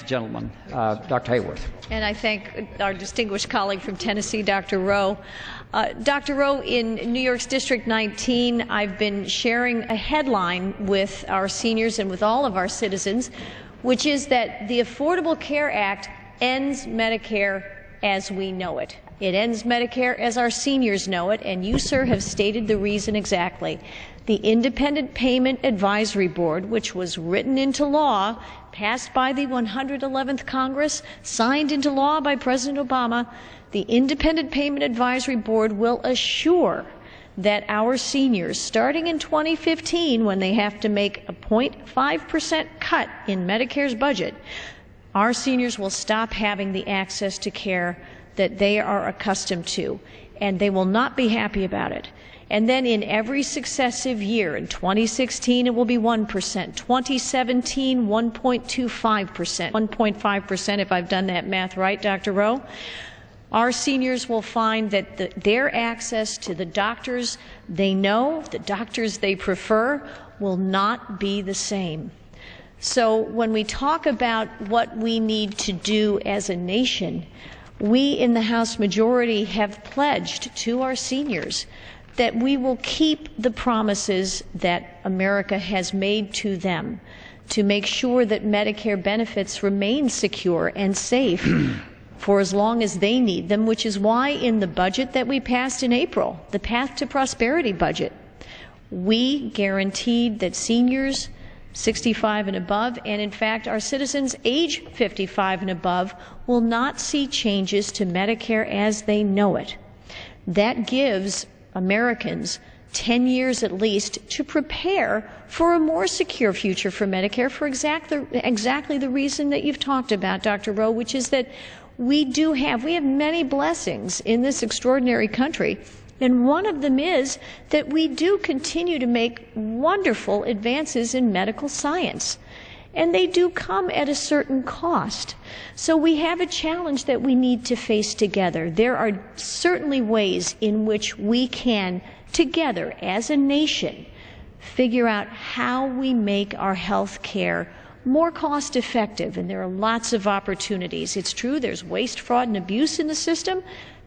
gentleman, Dr. Hayworth. And I thank our distinguished colleague from Tennessee, Dr. Rowe. Dr. Rowe, in New York's District 19, I've been sharing a headline with our seniors and with all of our citizens, which is that the Affordable Care Act ends Medicare as we know it. It ends Medicare as our seniors know it, and you, sir, have stated the reason exactly. The Independent Payment Advisory Board, which was written into law, passed by the 111th Congress, signed into law by President Obama, the Independent Payment Advisory Board will assure that our seniors, starting in 2015, when they have to make a 0.5% cut in Medicare's budget, our seniors will stop having the access to care that they are accustomed to, and they will not be happy about it. And then in every successive year, in 2016 it will be 1%, 2017 1.25%, 1.5% if I've done that math right, Dr. Rowe. Our seniors will find that their access to the doctors they know, the doctors they prefer, will not be the same. So when we talk about what we need to do as a nation, we in the House majority have pledged to our seniors that we will keep the promises that America has made to them to make sure that Medicare benefits remain secure and safe for as long as they need them, which is why in the budget that we passed in April, the Path to Prosperity budget, we guaranteed that seniors 65 and above, and in fact our citizens age 55 and above, will not see changes to Medicare as they know it. That gives Americans 10 years at least to prepare for a more secure future for Medicare for exactly the reason that you've talked about, Dr. Rowe, which is that we have many blessings in this extraordinary country, and one of them is that we do continue to make wonderful advances in medical science. And they do come at a certain cost. So we have a challenge that we need to face together. There are certainly ways in which we can, together as a nation, figure out how we make our health care more cost effective, and there are lots of opportunities. It's true there's waste, fraud, and abuse in the system.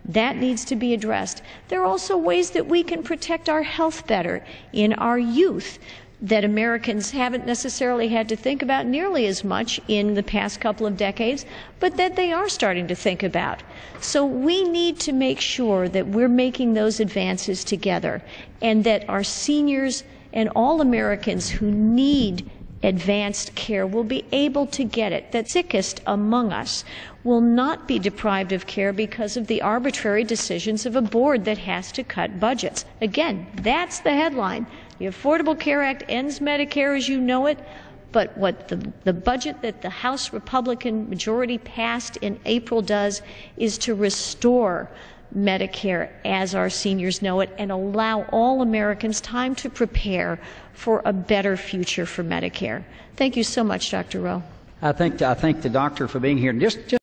That needs to be addressed. There are also ways that we can protect our health better in our youth that Americans haven't necessarily had to think about nearly as much in the past couple of decades, but that they are starting to think about. So we need to make sure that we're making those advances together, and that our seniors and all Americans who need advanced care will be able to get it, that sickest among us will not be deprived of care because of the arbitrary decisions of a board that has to cut budgets. Again, that's the headline. The Affordable Care Act ends Medicare as you know it, but what the budget that the House Republican majority passed in April does is to restore Medicare as our seniors know it and allow all Americans time to prepare for a better future for Medicare. Thank you so much, Dr. Rowe. I thank the doctor for being here. Just